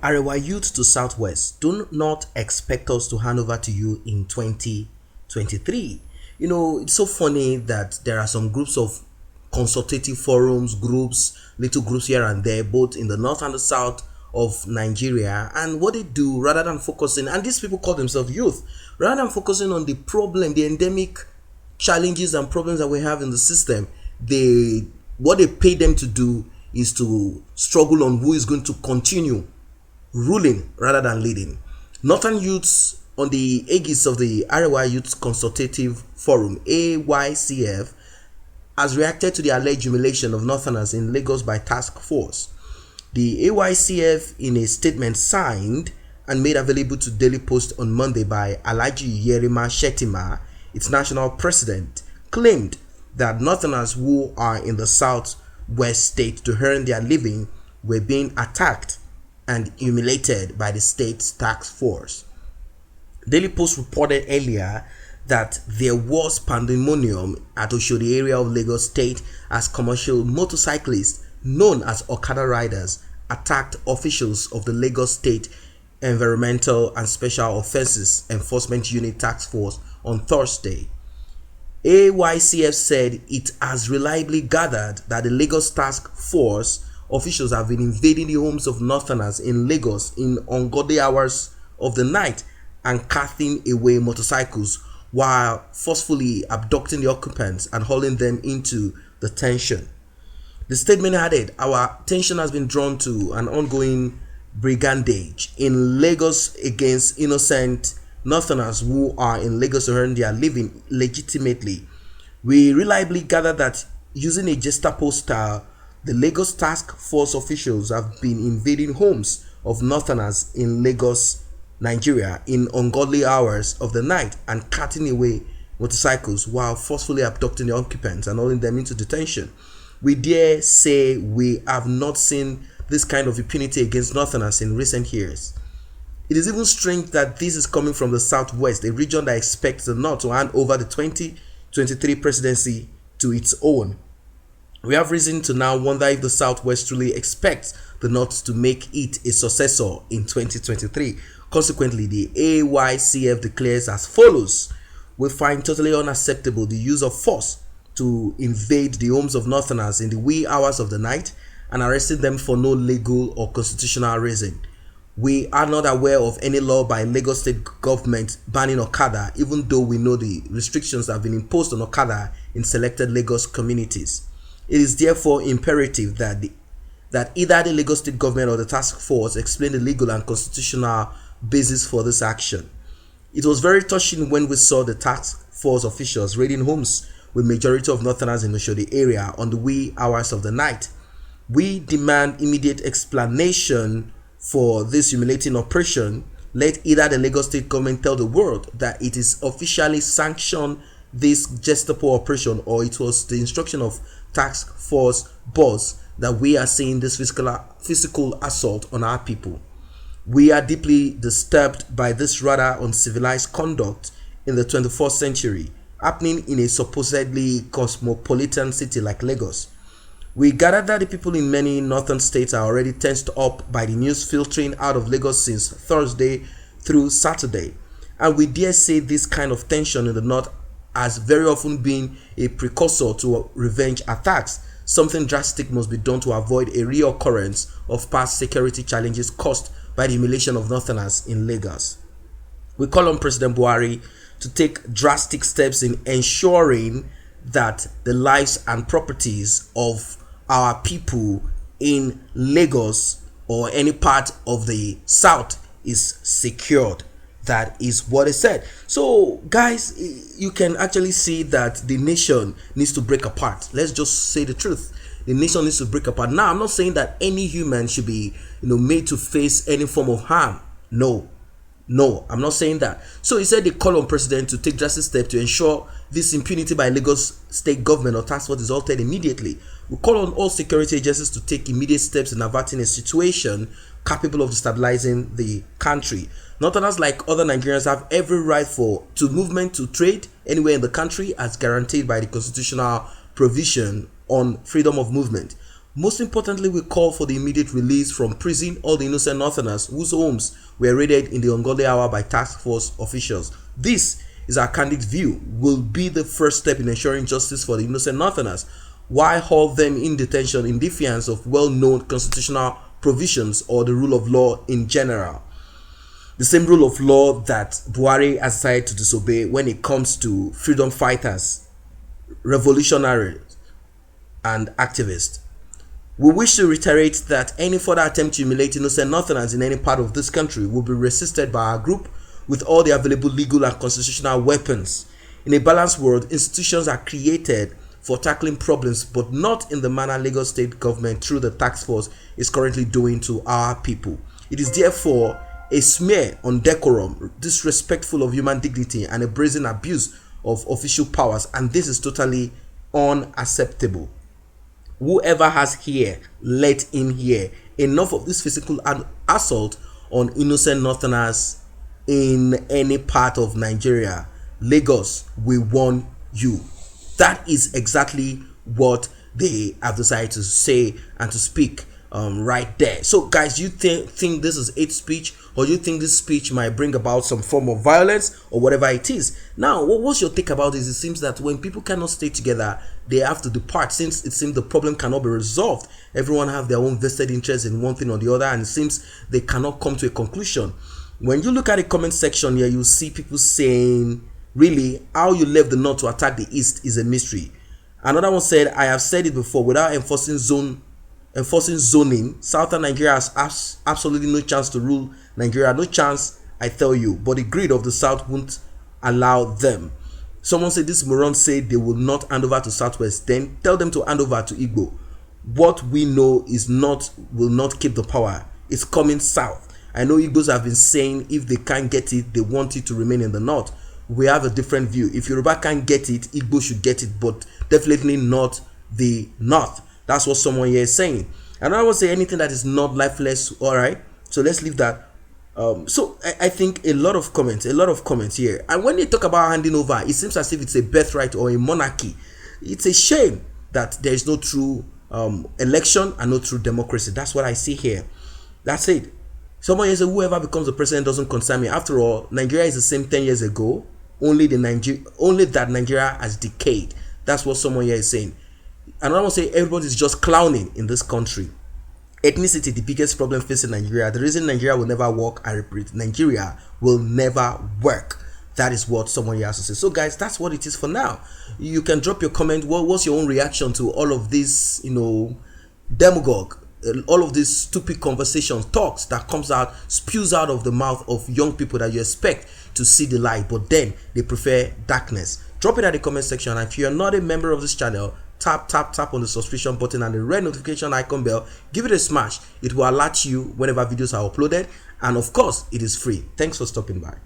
Arewa youth to Southwest, do not expect us to hand over to you in 2023. It's so funny that there are some groups of consultative forums, groups, little groups here and there, both in the north and the south of Nigeria. And what they do, rather than focusing, and these people call themselves youth, rather than focusing on the problem, the endemic challenges and problems that we have in the system, what they pay them to do is to struggle on who is going to continue ruling rather than leading. Northern youths, on the aegis of the Arewa Youth Consultative Forum, AYCF, has reacted to the alleged humiliation of Northerners in Lagos by task force. The AYCF, in a statement signed and made available to Daily Post on Monday by Alhaji Yerima Shettima, its national president, claimed that Northerners who are in the southwest state to earn their living were being attacked and humiliated by the state's task force. Daily Post reported earlier that there was pandemonium at Oshodi area of Lagos State as commercial motorcyclists known as Okada riders attacked officials of the Lagos State Environmental and Special Offences Enforcement Unit Task Force on Thursday. AYCF said it has reliably gathered that the Lagos Task Force officials have been invading the homes of Northerners in Lagos in ungodly hours of the night and carting away motorcycles while forcefully abducting the occupants and hauling them into detention. The statement added, "Our attention has been drawn to an ongoing brigandage in Lagos against innocent Northerners who are in Lagos to earn their living legitimately. We reliably gather that using a Gestapo style, the Lagos Task Force officials have been invading homes of Northerners in Lagos, Nigeria in ungodly hours of the night and carting away motorcycles while forcefully abducting the occupants and hauling them into detention. We dare say we have not seen this kind of impunity against Northerners in recent years. It is even strange that this is coming from the Southwest, a region that expects the North to hand over the 2023 presidency to its own. We have reason to now wonder if the Southwest truly expects the North to make it a successor in 2023. Consequently, the AYCF declares as follows: "We find totally unacceptable the use of force to invade the homes of Northerners in the wee hours of the night and arresting them for no legal or constitutional reason. We are not aware of any law by Lagos State government banning Okada, even though we know the restrictions have been imposed on Okada in selected Lagos communities. It is therefore imperative that either the Lagos State government or the task force explain the legal and constitutional basis for this action. It was very touching when we saw the task force officials raiding homes with majority of Northerners in the Oshodi area on the wee hours of the night. We demand immediate explanation for this humiliating operation. Let either the Lagos State government tell the world that it is officially sanctioned this Gestapo operation, or it was the instruction of task force boss that we are seeing this physical assault on our people. We are deeply disturbed by this rather uncivilized conduct in the 21st century, happening in a supposedly cosmopolitan city like Lagos. We gather that the people in many northern states are already tensed up by the news filtering out of Lagos since Thursday through Saturday, and we dare say this kind of tension in the north has very often been a precursor to revenge attacks. Something drastic must be done to avoid a reoccurrence of past security challenges caused by the humiliation of Northerners in Lagos. We call on President Buhari to take drastic steps in ensuring that the lives and properties of our people in Lagos or any part of the south is secured. That is what it said. So guys, you can actually see that the nation needs to break apart. Let's just say the truth. The nation needs to break apart. Now, I'm not saying that any human should be made to face any form of harm. No, I'm not saying that. So he said they call on president to take drastic steps to ensure this impunity by Lagos state government or task force is altered immediately. We call on all security agencies to take immediate steps in averting a situation capable of destabilizing the country. Northerners, like other Nigerians, have every right to movement, to trade anywhere in the country as guaranteed by the constitutional provision on freedom of movement. Most importantly, we call for the immediate release from prison all the innocent Northerners whose homes were raided in the ungodly hour by task force officials. This is our candid view, will be the first step in ensuring justice for the innocent Northerners. Why hold them in detention in defiance of well-known constitutional provisions or the rule of law in general? The same rule of law that Buhari has decided to disobey when it comes to freedom fighters, revolutionaries, and activists. We wish to reiterate that any further attempt to humiliate innocent Northerners in any part of this country will be resisted by our group with all the available legal and constitutional weapons. In a balanced world, institutions are created for tackling problems, but not in the manner Lagos State government through the task force is currently doing to our people. It is therefore a smear on decorum, disrespectful of human dignity, and a brazen abuse of official powers, and this is totally unacceptable. Whoever has here, let him hear. Enough of this physical assault on innocent Northerners in any part of Nigeria. Lagos, we warn you. That is exactly what they have decided to say and to speak right there. So guys, you think this is hate speech, or you think this speech might bring about some form of violence or whatever it is? Now, what's your take about this? It seems that when people cannot stay together, they have to depart, since it seems the problem cannot be resolved. Everyone have their own vested interest in one thing or the other, and it seems they cannot come to a conclusion. When you look at the comment section here, you see people saying, really, how you left the north to attack the east is a mystery. Another one said, I have said it before, without enforcing zoning, southern Nigeria has absolutely no chance to rule Nigeria. No chance, I tell you. But the greed of the south won't allow them. Someone said, this moron said they will not hand over to Southwest. Then tell them to hand over to Igbo. What we know is will not keep the power. It's coming south. I know Igbos have been saying if they can't get it, they want it to remain in the north. We have a different view. If Yoruba can't get it, Igbo should get it, but definitely not the north. That's what someone here is saying. And I won't say anything that is not lifeless. All right, so let's leave that. So I think a lot of comments here. And when they talk about handing over, it seems as if it's a birthright or a monarchy. It's a shame that there is no true election and no true democracy. That's what I see here. That's it. Someone here said, whoever becomes the president doesn't concern me. After all, Nigeria is the same 10 years ago. Only that Nigeria has decayed. That's what someone here is saying. And I want to say everybody is just clowning in this country. Ethnicity, the biggest problem facing Nigeria. The reason Nigeria will never work, I repeat, Nigeria will never work. That is what someone here has to say. So guys, that's what it is for now. You can drop your comment. What's your own reaction to all of this, demagogue, all of these stupid conversations, talks that spews out of the mouth of young people that you expect to see the light, but then they prefer darkness? Drop it at the comment section. And if you're not a member of this channel, tap on the subscription button and the red notification icon bell. Give it a smash. It will alert you whenever videos are uploaded, and of course it is free. Thanks for stopping by.